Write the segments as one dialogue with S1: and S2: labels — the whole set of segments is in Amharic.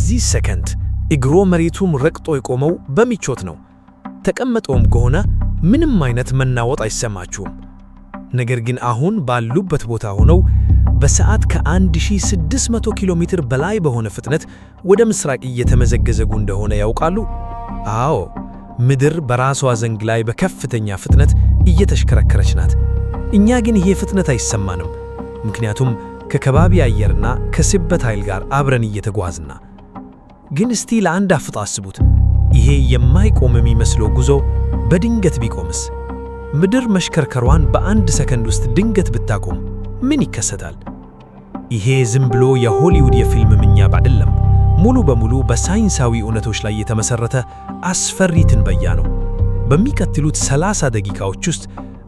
S1: በዚህ ሰከንድ እግሮ መሬቱን ረግጦ የቆመው በምቾት ነው። ተቀምጠውም ከሆነ ምንም አይነት መናወጥ አይሰማችሁም። ነገር ግን አሁን ባሉበት ቦታ ሆነው በሰዓት ከ1600 ኪሎ ሜትር በላይ በሆነ ፍጥነት ወደ ምስራቅ እየተመዘገዘጉ እንደሆነ ያውቃሉ? አዎ፣ ምድር በራሷ ዘንግ ላይ በከፍተኛ ፍጥነት እየተሽከረከረች ናት። እኛ ግን ይሄ ፍጥነት አይሰማንም፣ ምክንያቱም ከከባቢ አየርና ከስበት ኃይል ጋር አብረን እየተጓዝና። ግን እስቲ ለአንድ አፍታ አስቡት። ይሄ የማይቆም የሚመስለው ጉዞ በድንገት ቢቆምስ? ምድር መሽከርከሯን በአንድ ሰከንድ ውስጥ ድንገት ብታቆም ምን ይከሰታል? ይሄ ዝም ብሎ የሆሊውድ የፊልም ምኛብ አይደለም። ሙሉ በሙሉ በሳይንሳዊ እውነቶች ላይ የተመሰረተ አስፈሪ ትንበያ ነው። በሚቀጥሉት 30 ደቂቃዎች ውስጥ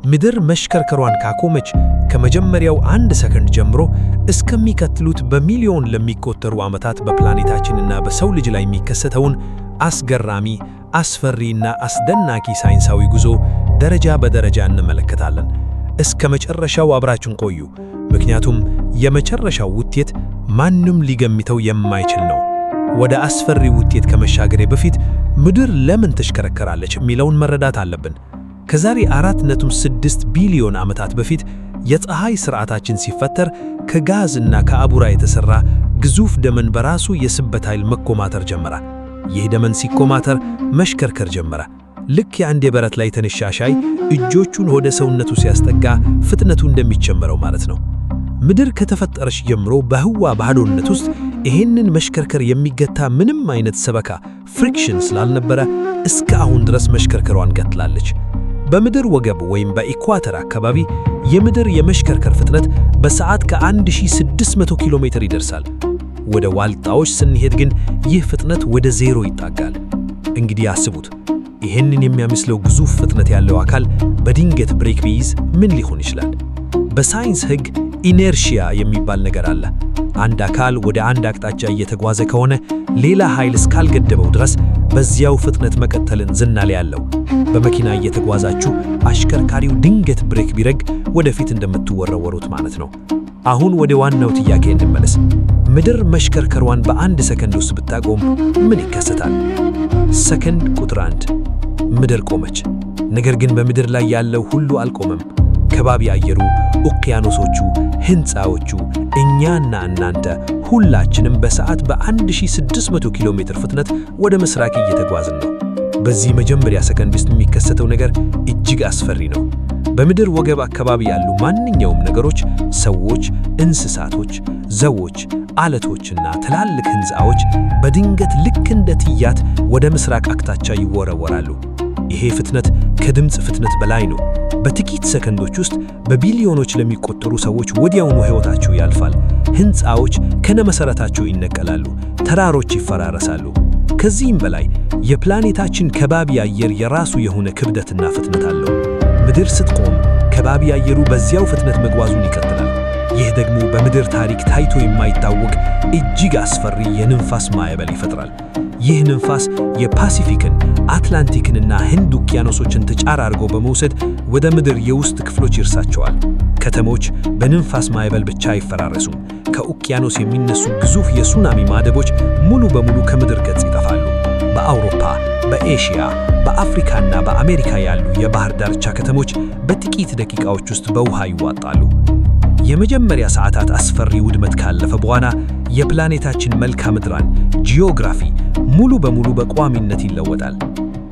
S1: ምድር መሽከርከሯን ካቆመች ከመጀመሪያው 1 ሰከንድ ጀምሮ እስከሚቀጥሉት በሚሊዮን ለሚቆጠሩ ዓመታት በፕላኔታችንና በሰው ልጅ ላይ የሚከሰተውን አስገራሚ፣ አስፈሪና አስደናቂ ሳይንሳዊ ጉዞ ደረጃ በደረጃ እንመለከታለን። እስከ መጨረሻው አብራችን ቆዩ፣ ምክንያቱም የመጨረሻው ውጤት ማንም ሊገምተው የማይችል ነው። ወደ አስፈሪ ውጤት ከመሻገሬ በፊት ምድር ለምን ትሽከረከራለች የሚለውን መረዳት አለብን። ከዛሬ 4.6 ቢሊዮን ዓመታት በፊት የፀሐይ ሥርዓታችን ሲፈጠር ከጋዝ እና ከአቡራ የተሠራ ግዙፍ ደመን በራሱ የስበት ኃይል መኮማተር ጀመረ። ይህ ደመን ሲኮማተር መሽከርከር ጀመረ። ልክ የአንድ የበረት ላይ ተነሻሻይ እጆቹን ወደ ሰውነቱ ሲያስጠጋ ፍጥነቱ እንደሚጨምረው ማለት ነው። ምድር ከተፈጠረች ጀምሮ በህዋ ባዶነት ውስጥ ይህንን መሽከርከር የሚገታ ምንም አይነት ሰበካ ፍሪክሽን ስላልነበረ እስከ አሁን ድረስ መሽከርከሯን ቀጥላለች። በምድር ወገብ ወይም በኢኳተር አካባቢ የምድር የመሽከርከር ፍጥነት በሰዓት ከ1600 ኪሎ ሜትር ይደርሳል። ወደ ዋልጣዎች ስንሄድ ግን ይህ ፍጥነት ወደ ዜሮ ይጣጋል። እንግዲህ አስቡት፣ ይህንን የሚያመስለው ግዙፍ ፍጥነት ያለው አካል በድንገት ብሬክ ቢይዝ ምን ሊሆን ይችላል? በሳይንስ ሕግ ኢነርሺያ የሚባል ነገር አለ። አንድ አካል ወደ አንድ አቅጣጫ እየተጓዘ ከሆነ ሌላ ኃይል እስካልገደበው ድረስ በዚያው ፍጥነት መቀጠልን ዝናሌ ያለው። በመኪና እየተጓዛችሁ አሽከርካሪው ድንገት ብሬክ ቢረግ ወደፊት እንደምትወረወሩት ማለት ነው። አሁን ወደ ዋናው ጥያቄ እንመለስ። ምድር መሽከርከሯን በአንድ ሰከንድ ውስጥ ብታቆም ምን ይከሰታል? ሰከንድ ቁጥር 1 ምድር ቆመች። ነገር ግን በምድር ላይ ያለው ሁሉ አልቆመም። ከባቢ አየሩ፣ ኦኪያኖሶቹ፣ ሕንፃዎቹ፣ እኛና እናንተ ሁላችንም በሰዓት በ1600 ኪሎ ሜትር ፍጥነት ወደ ምስራቅ እየተጓዝን ነው። በዚህ መጀመሪያ ሰከንድ ውስጥ የሚከሰተው ነገር እጅግ አስፈሪ ነው። በምድር ወገብ አካባቢ ያሉ ማንኛውም ነገሮች፣ ሰዎች፣ እንስሳቶች፣ ዘዎች፣ አለቶችና ትላልቅ ሕንፃዎች በድንገት ልክ እንደ ትያት ወደ ምስራቅ አቅጣጫ ይወረወራሉ። ይሄ ፍጥነት ከድምፅ ፍጥነት በላይ ነው። በጥቂት ሰከንዶች ውስጥ በቢሊዮኖች ለሚቆጠሩ ሰዎች ወዲያውኑ ሕይወታቸው ያልፋል። ሕንፃዎች ከነመሠረታቸው ይነቀላሉ፣ ተራሮች ይፈራረሳሉ። ከዚህም በላይ የፕላኔታችን ከባቢ አየር የራሱ የሆነ ክብደትና ፍጥነት አለው። ምድር ስትቆም ከባቢ አየሩ በዚያው ፍጥነት መጓዙን ይቀጥላል። ይህ ደግሞ በምድር ታሪክ ታይቶ የማይታወቅ እጅግ አስፈሪ የንፋስ ማዕበል ይፈጥራል። ይህ ንፋስ የፓሲፊክን፣ አትላንቲክንና ህንድ ውቅያኖሶችን ተጫራርጎ በመውሰድ ወደ ምድር የውስጥ ክፍሎች ይርሳቸዋል። ከተሞች በንፋስ ማዕበል ብቻ አይፈራረሱም። ከውቅያኖስ የሚነሱ ግዙፍ የሱናሚ ማዕበሎች ሙሉ በሙሉ ከምድር ገጽ ይጠፋሉ። በአውሮፓ፣ በኤሽያ፣ በአፍሪካና በአሜሪካ ያሉ የባህር ዳርቻ ከተሞች በጥቂት ደቂቃዎች ውስጥ በውሃ ይዋጣሉ። የመጀመሪያ ሰዓታት አስፈሪ ውድመት ካለፈ በኋላ የፕላኔታችን መልክዓ ምድራን ጂኦግራፊ ሙሉ በሙሉ በቋሚነት ይለወጣል።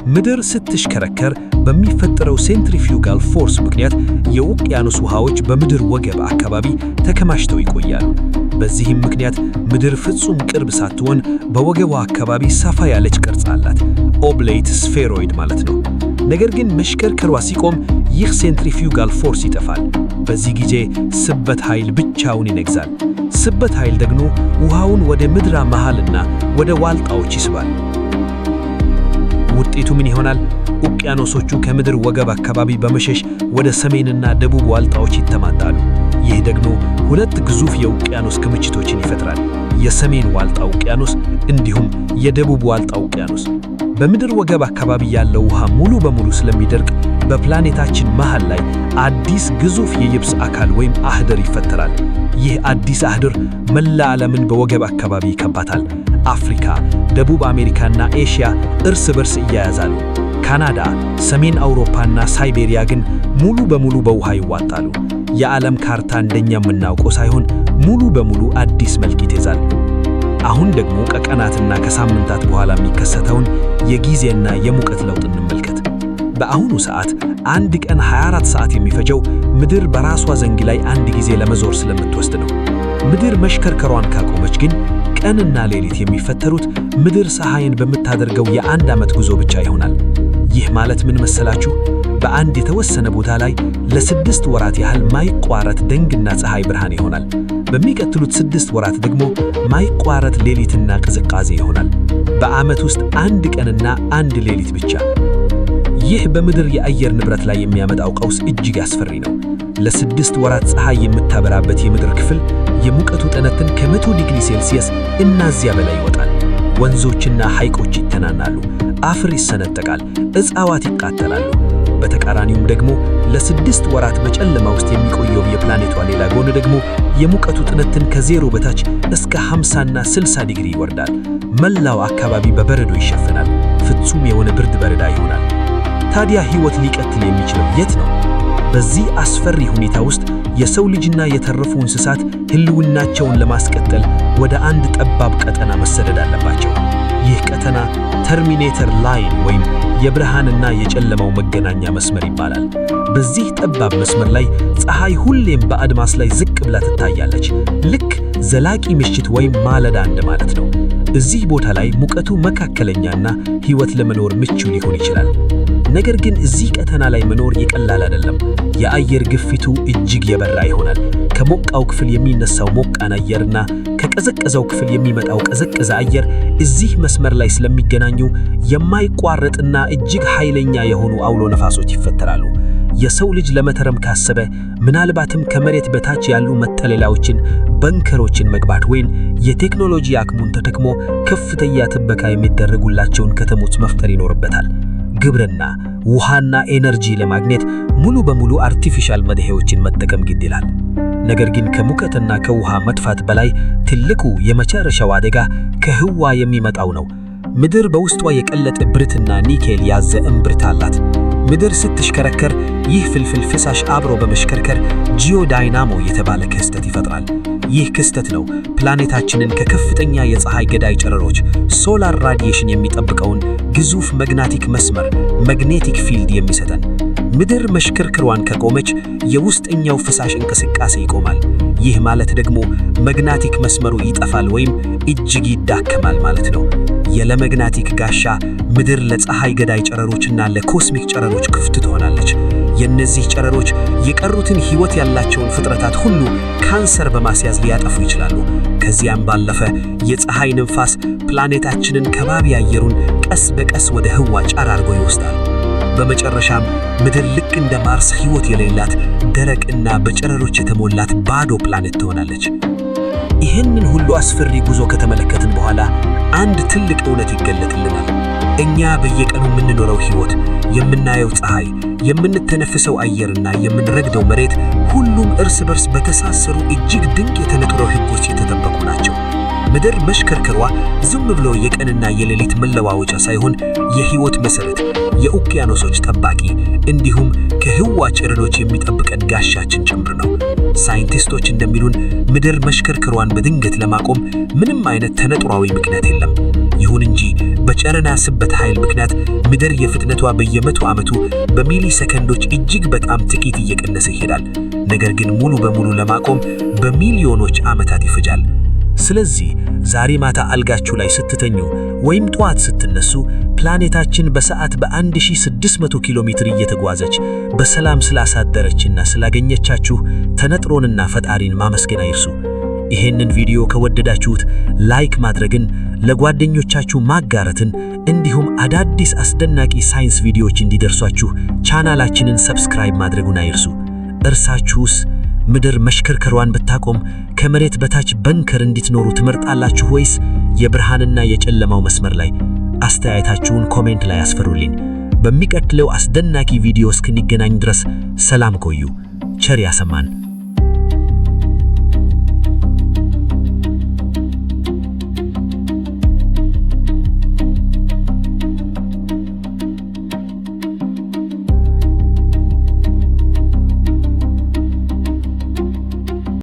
S1: ምድር ስትሽከረከር በሚፈጠረው ሴንትሪፊዩጋል ፎርስ ምክንያት የውቅያኖስ ውሃዎች በምድር ወገብ አካባቢ ተከማችተው ይቆያሉ። በዚህም ምክንያት ምድር ፍጹም ቅርብ ሳትሆን በወገቧ አካባቢ ሰፋ ያለች ቅርጽ አላት። ኦብሌት ስፌሮይድ ማለት ነው። ነገር ግን መሽከርከሯ ሲቆም ይህ ሴንትሪፊዩጋል ፎርስ ይጠፋል። በዚህ ጊዜ ስበት ኃይል ብቻውን ይነግዛል። ስበት ኃይል ደግሞ ውሃውን ወደ ምድራ መሃልና ወደ ዋልጣዎች ይስባል። ውጤቱ ምን ይሆናል? ውቅያኖሶቹ ከምድር ወገብ አካባቢ በመሸሽ ወደ ሰሜንና ደቡብ ዋልጣዎች ይተማጣሉ። ይህ ደግሞ ሁለት ግዙፍ የውቅያኖስ ክምችቶችን ይፈጥራል። የሰሜን ዋልጣ ውቅያኖስ እንዲሁም የደቡብ ዋልጣ ውቅያኖስ። በምድር ወገብ አካባቢ ያለው ውሃ ሙሉ በሙሉ ስለሚደርቅ በፕላኔታችን መሃል ላይ አዲስ ግዙፍ የየብስ አካል ወይም አህደር ይፈጠራል። ይህ አዲስ አህደር መላ ዓለምን በወገብ አካባቢ ይከባታል። አፍሪካ፣ ደቡብ አሜሪካና ኤሽያ እርስ በርስ ይያያዛሉ። ካናዳ፣ ሰሜን አውሮፓና ሳይቤሪያ ግን ሙሉ በሙሉ በውሃ ይዋጣሉ። የዓለም ካርታ እንደኛ የምናውቀው ሳይሆን ሙሉ በሙሉ አዲስ መልክ ይይዛል። አሁን ደግሞ ከቀናትና ከሳምንታት በኋላ የሚከሰተውን የጊዜና የሙቀት ለውጥ እንመልከት። በአሁኑ ሰዓት አንድ ቀን 24 ሰዓት የሚፈጀው ምድር በራሷ ዘንግ ላይ አንድ ጊዜ ለመዞር ስለምትወስድ ነው። ምድር መሽከርከሯን ካቆመች ግን ቀንና ሌሊት የሚፈተሩት ምድር ፀሐይን በምታደርገው የአንድ ዓመት ጉዞ ብቻ ይሆናል። ይህ ማለት ምን መሰላችሁ? በአንድ የተወሰነ ቦታ ላይ ለ6 ወራት ያህል ማይቋረጥ ደንግና ፀሐይ ብርሃን ይሆናል። በሚቀጥሉት 6 ወራት ደግሞ ማይቋረጥ ሌሊትና ቅዝቃዜ ይሆናል። በዓመት ውስጥ አንድ ቀንና አንድ ሌሊት ብቻ። ይህ በምድር የአየር ንብረት ላይ የሚያመጣው ቀውስ እጅግ አስፈሪ ነው። ለ6 ወራት ፀሐይ የምታበራበት የምድር ክፍል የሙቀቱ ጠነትን ከ100 ዲግሪ ሴልሲየስ እና እዚያ በላይ ይወጣል። ወንዞችና ሐይቆች ይተናናሉ፣ አፈር ይሰነጠቃል፣ እጽዋት ይቃጠላሉ። በተቃራኒውም ደግሞ ለ6 ወራት በጨለማ ውስጥ የሚቆየው የፕላኔቷ ሌላ ጎን ደግሞ የሙቀቱ ጠነትን ከዜሮ በታች እስከ 50 እና 60 ዲግሪ ይወርዳል። መላው አካባቢ በበረዶ ይሸፈናል። ፍጹም የሆነ ብርድ በረዳ ይሆናል። ታዲያ ሕይወት ሊቀጥል የሚችለው የት ነው? በዚህ አስፈሪ ሁኔታ ውስጥ የሰው ልጅና የተረፉ እንስሳት ህልውናቸውን ለማስቀጠል ወደ አንድ ጠባብ ቀጠና መሰደድ አለባቸው። ይህ ቀጠና ተርሚኔተር ላይን ወይም የብርሃንና የጨለማው መገናኛ መስመር ይባላል። በዚህ ጠባብ መስመር ላይ ፀሐይ ሁሌም በአድማስ ላይ ዝቅ ብላ ትታያለች። ልክ ዘላቂ ምሽት ወይም ማለዳ እንደማለት ነው። እዚህ ቦታ ላይ ሙቀቱ መካከለኛና ሕይወት ለመኖር ምቹ ሊሆን ይችላል። ነገር ግን እዚህ ቀጠና ላይ መኖር የቀላል አይደለም። የአየር ግፊቱ እጅግ የበራ ይሆናል። ከሞቃው ክፍል የሚነሳው ሞቃን አየርና ከቀዘቀዘው ክፍል የሚመጣው ቀዘቀዘ አየር እዚህ መስመር ላይ ስለሚገናኙ የማይቋረጥና እጅግ ኃይለኛ የሆኑ አውሎ ነፋሶች ይፈጠራሉ። የሰው ልጅ ለመተረም ካሰበ ምናልባትም ከመሬት በታች ያሉ መጠለያዎችን፣ በንከሮችን መግባት ወይም የቴክኖሎጂ አቅሙን ተጠቅሞ ከፍተኛ ጥበቃ የሚደረጉላቸውን ከተሞች መፍጠር ይኖርበታል። ግብርና፣ ውሃና ኤነርጂ ለማግኘት ሙሉ በሙሉ አርቲፊሻል መድኃኒቶችን መጠቀም ግድ ይላል። ነገር ግን ከሙቀትና ከውሃ መጥፋት በላይ ትልቁ የመጨረሻው አደጋ ከህዋ የሚመጣው ነው። ምድር በውስጧ የቀለጠ ብረትና ኒኬል ያዘ እምብርት አላት። ምድር ስትሽከረከር ይህ ፍልፍል ፍሳሽ አብሮ በመሽከርከር ጂኦዳይናሞ የተባለ ክስተት ይፈጥራል። ይህ ክስተት ነው ፕላኔታችንን ከከፍተኛ የፀሐይ ገዳይ ጨረሮች ሶላር ራዲዬሽን የሚጠብቀውን ግዙፍ መግናቲክ መስመር ማግኔቲክ ፊልድ የሚሰጠን። ምድር መሽከርከሯን ከቆመች የውስጠኛው ፍሳሽ እንቅስቃሴ ይቆማል። ይህ ማለት ደግሞ መግናቲክ መስመሩ ይጠፋል ወይም እጅግ ይዳከማል ማለት ነው። የለመግናቲክ ጋሻ ምድር ለፀሐይ ገዳይ ጨረሮችና ለኮስሚክ ጨረሮች ክፍት ትሆናለች። የነዚህ ጨረሮች የቀሩትን ሕይወት ያላቸውን ፍጥረታት ሁሉ ካንሰር በማስያዝ ሊያጠፉ ይችላሉ። ከዚያም ባለፈ የፀሐይ ንፋስ ፕላኔታችንን ከባቢ አየሩን ቀስ በቀስ ወደ ህዋ ጫር አድርጎ ይወስዳል። በመጨረሻም ምድር ልክ እንደ ማርስ ሕይወት የሌላት ደረቅና በጨረሮች የተሞላት ባዶ ፕላኔት ትሆናለች። ይህንን ሁሉ አስፈሪ ጉዞ ከተመለከትን በኋላ አንድ ትልቅ እውነት ይገለጥልናል። እኛ በየቀኑ የምንኖረው ሕይወት፣ የምናየው ፀሐይ፣ የምንተነፍሰው አየርና የምንረግደው መሬት ሁሉም እርስ በርስ በተሳሰሩ እጅግ ድንቅ የተፈጥሮ ሕጎች የተጠበቁ ናቸው። ምድር መሽከርከሯ ዝም ብሎ የቀንና የሌሊት መለዋወጫ ሳይሆን የሕይወት መሠረት፣ የኡቅያኖሶች ጠባቂ እንዲሁም ከህዋ ጨረሮች የሚጠብቀን ጋሻችን ጭምር ነው። ሳይንቲስቶች እንደሚሉን ምድር መሽከርከሯን በድንገት ለማቆም ምንም አይነት ተፈጥሯዊ ምክንያት የለም። ይሁን እንጂ በጨረና ስበት ኃይል ምክንያት ምድር የፍጥነቷ በየ100 ዓመቱ በሚሊ ሰከንዶች እጅግ በጣም ጥቂት እየቀነሰ ይሄዳል። ነገር ግን ሙሉ በሙሉ ለማቆም በሚሊዮኖች ዓመታት ይፈጃል። ስለዚህ ዛሬ ማታ አልጋችሁ ላይ ስትተኙ ወይም ጠዋት ስትነሱ ፕላኔታችን በሰዓት በ1600 ኪሎ ሜትር እየተጓዘች በሰላም ስላሳደረችና ስላገኘቻችሁ ተፈጥሮንና ፈጣሪን ማመስገን አይርሱ። ይሄንን ቪዲዮ ከወደዳችሁት ላይክ ማድረግን፣ ለጓደኞቻችሁ ማጋራትን እንዲሁም አዳዲስ አስደናቂ ሳይንስ ቪዲዮዎች እንዲደርሷችሁ ቻናላችንን ሰብስክራይብ ማድረጉን አይርሱ። እርሳችሁስ ምድር መሽከርከሯን ብታቆም ከመሬት በታች በንከር እንድትኖሩ ትመርጣላችሁ ወይስ የብርሃንና የጨለማው መስመር ላይ? አስተያየታችሁን ኮሜንት ላይ አስፈሩልኝ። በሚቀጥለው አስደናቂ ቪዲዮ እስክንገናኝ ድረስ ሰላም ቆዩ። ቸር ያሰማን።